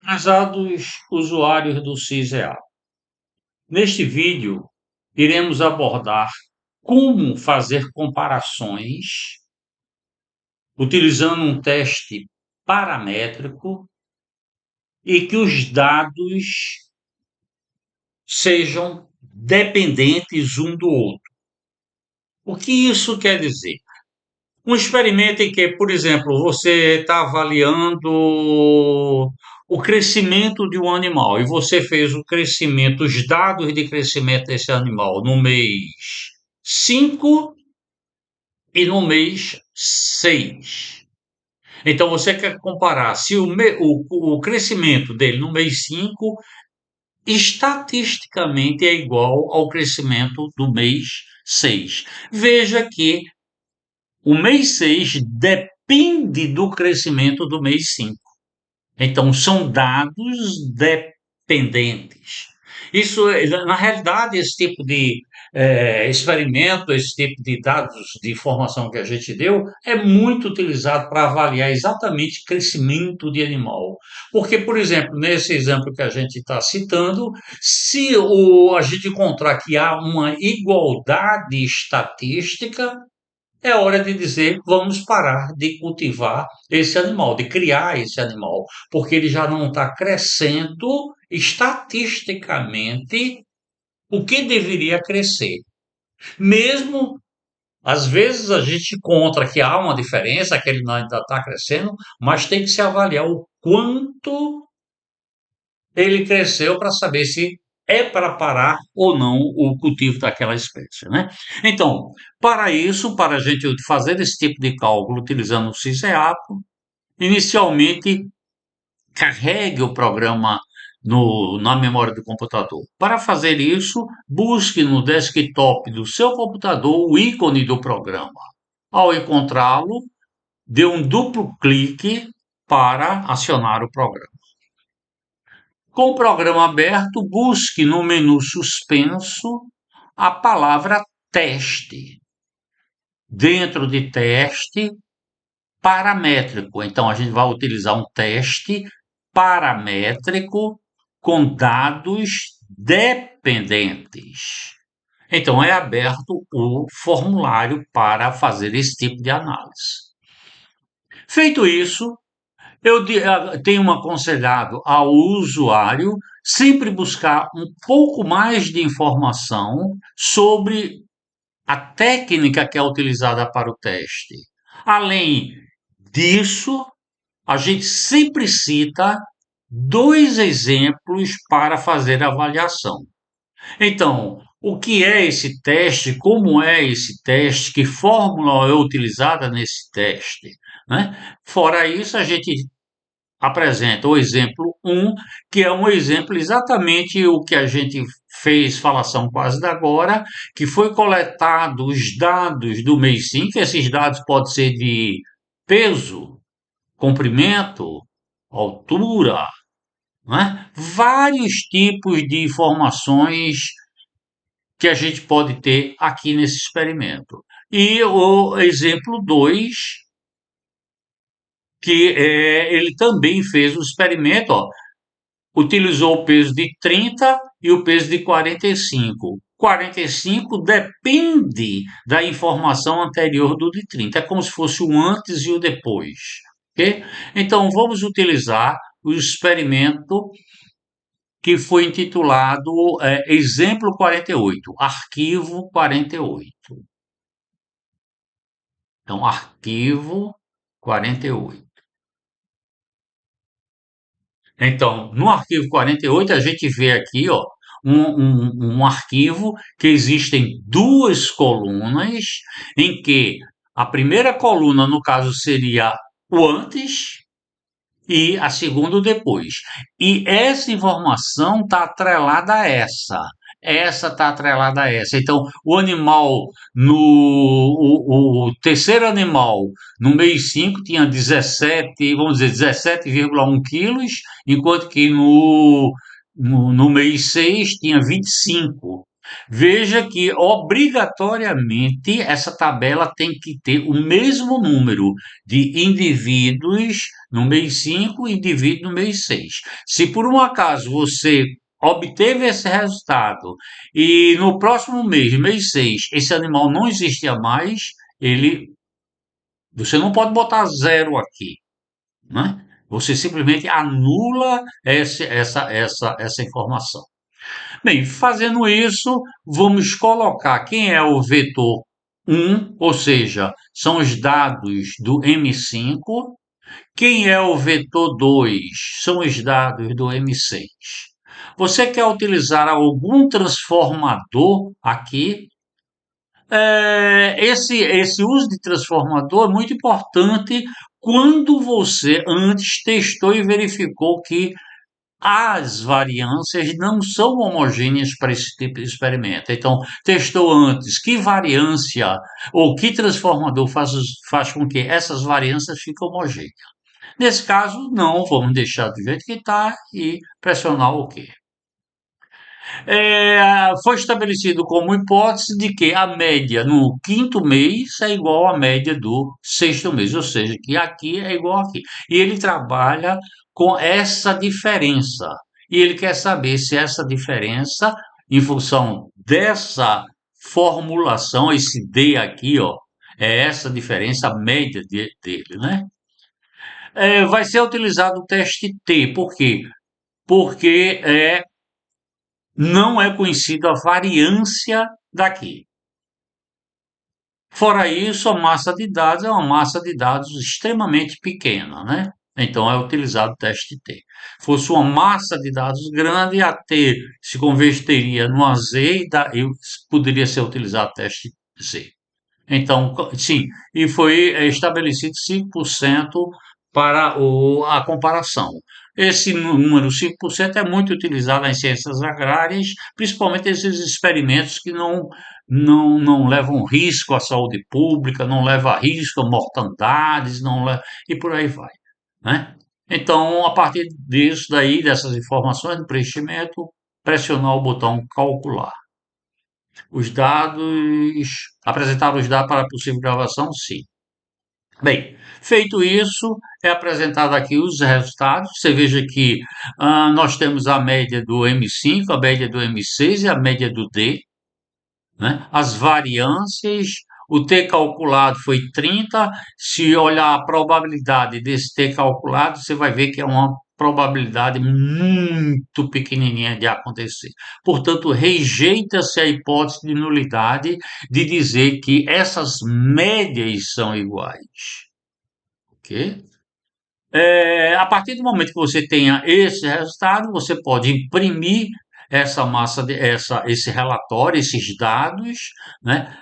Prezados usuários do CISEA, neste vídeo iremos abordar como fazer comparações utilizando um teste paramétrico e que os dados sejam dependentes um do outro. O que isso quer dizer? Um experimento em que, por exemplo, você está avaliando o crescimento de um animal e você fez o crescimento, os dados de crescimento desse animal no mês 5 e no mês 6. Então você quer comparar se o crescimento dele no mês 5 estatisticamente é igual ao crescimento do mês 6. Veja que o mês 6 depende do crescimento do mês 5. Então, são dados dependentes. Isso, na realidade, esse tipo de experimento, esse tipo de dados de informação que a gente deu, é muito utilizado para avaliar exatamente crescimento de animal. Porque, por exemplo, nesse exemplo que a gente está citando, se a gente encontrar que há uma igualdade estatística, é hora de dizer vamos parar de cultivar esse animal, de criar esse animal, porque ele já não está crescendo estatisticamente o que deveria crescer. Mesmo às vezes a gente encontra que há uma diferença, que ele ainda está crescendo, mas tem que se avaliar o quanto ele cresceu para saber se é para parar ou não o cultivo daquela espécie, né? Então, para isso, para a gente fazer esse tipo de cálculo utilizando o SISEAPO, inicialmente carregue o programa na memória do computador. Para fazer isso, busque no desktop do seu computador o ícone do programa. Ao encontrá-lo, dê um duplo clique para acionar o programa. Com o programa aberto, busque no menu suspenso a palavra teste. Dentro de teste, paramétrico. Então, a gente vai utilizar um teste paramétrico com dados dependentes. Então, é aberto o formulário para fazer esse tipo de análise. Feito isso, eu tenho aconselhado ao usuário sempre buscar um pouco mais de informação sobre a técnica que é utilizada para o teste. Além disso, a gente sempre cita dois exemplos para fazer a avaliação. Então, o que é esse teste? Como é esse teste? Que fórmula é utilizada nesse teste? Né? Fora isso, a gente apresenta o exemplo 1, que é um exemplo exatamente o que a gente fez falação quase da agora, que foi coletado os dados do mês 5, esses dados podem ser de peso, comprimento, altura, né? Vários tipos de informações que a gente pode ter aqui nesse experimento. E o exemplo 2 que ele também fez o experimento, ó, utilizou o peso de 30 e o peso de 45. 45 depende da informação anterior do de 30. É como se fosse o antes e o depois. Okay? Então, vamos utilizar o experimento que foi intitulado Exemplo 48, Arquivo 48. Então, Arquivo 48. Então, no arquivo 48, a gente vê aqui, ó, um arquivo que existem duas colunas, em que a primeira coluna, no caso, seria o antes e a segunda o depois. E essa informação está atrelada a essa. Essa está atrelada a essa. Então, o animal, o terceiro animal, no mês 5 tinha 17, vamos dizer, 17,1 quilos, enquanto que no mês 6 tinha 25. Veja que obrigatoriamente essa tabela tem que ter o mesmo número de indivíduos no mês 5 e indivíduos no mês 6. Se por um acaso você obteve esse resultado e no próximo mês, mês 6, esse animal não existia mais, ele, você não pode botar zero aqui, né? Você simplesmente anula essa informação. Bem, fazendo isso, vamos colocar quem é o vetor 1, ou seja, são os dados do M5, quem é o vetor 2, são os dados do M6. Você quer utilizar algum transformador aqui? Esse uso de transformador é muito importante quando você antes testou e verificou que as variâncias não são homogêneas para esse tipo de experimento. Então, testou antes que variância ou que transformador faz com que essas variâncias fiquem homogêneas. Nesse caso, não, vamos deixar do jeito que está e pressionar o OK. Foi estabelecido como hipótese de que a média no quinto mês é igual à média do sexto mês, ou seja, que aqui é igual aqui. E ele trabalha com essa diferença. E ele quer saber se essa diferença, em função dessa formulação, esse D aqui, ó, é essa diferença, a média dele, né? Vai ser utilizado o teste T. Por quê? Porque não é conhecida a variância daqui. Fora isso, a massa de dados é uma massa de dados extremamente pequena, né? Então é utilizado o teste T. Se fosse uma massa de dados grande, a T se converteria numa Z e poderia ser utilizado o teste Z. Então, sim, e foi estabelecido 5% para a comparação. Esse número 5% é muito utilizado nas ciências agrárias, principalmente esses experimentos que não levam risco à saúde pública, não levam a risco a mortandades, e por aí vai, né? Então, a partir disso daí, dessas informações do preenchimento, pressionar o botão calcular. Os dados, apresentar os dados para a possível gravação, sim. Bem, feito isso, é apresentado aqui os resultados. Você veja que nós temos a média do M5, a média do M6 e a média do D, né? As variâncias, o T calculado foi 30. Se olhar a probabilidade desse T calculado, você vai ver que é uma probabilidade muito pequenininha de acontecer. Portanto, rejeita-se a hipótese de nulidade de dizer que essas médias são iguais. Ok? A partir do momento que você tenha esse resultado, você pode imprimir esse relatório, esses dados, né?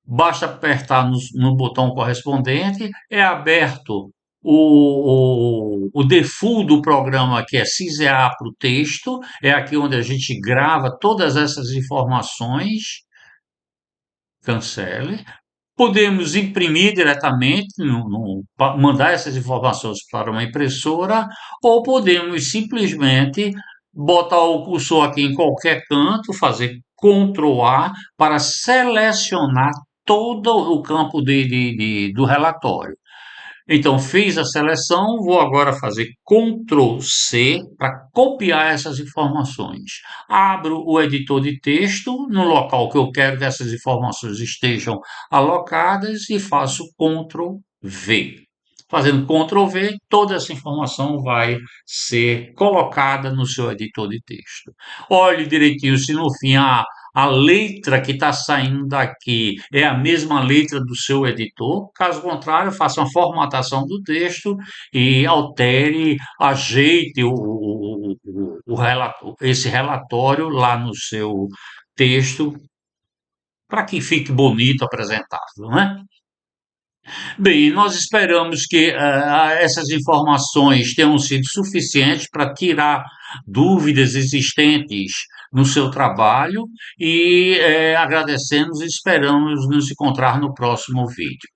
Basta apertar no botão correspondente, é aberto o default do programa, que é cisear para o texto, é aqui onde a gente grava todas essas informações, cancele. Podemos imprimir diretamente, mandar essas informações para uma impressora, ou podemos simplesmente botar o cursor aqui em qualquer canto, fazer Ctrl A para selecionar todo o campo do relatório. Então, fiz a seleção, vou agora fazer Ctrl C para copiar essas informações. Abro o editor de texto no local que eu quero que essas informações estejam alocadas e faço Ctrl V. Fazendo Ctrl V, toda essa informação vai ser colocada no seu editor de texto. Olhe direitinho se no fim a letra que está saindo daqui é a mesma letra do seu editor. Caso contrário, faça uma formatação do texto e altere, ajeite esse relatório lá no seu texto para que fique bonito, apresentável, né? Bem, nós esperamos que essas informações tenham sido suficientes para tirar dúvidas existentes no seu trabalho e agradecemos e esperamos nos encontrar no próximo vídeo.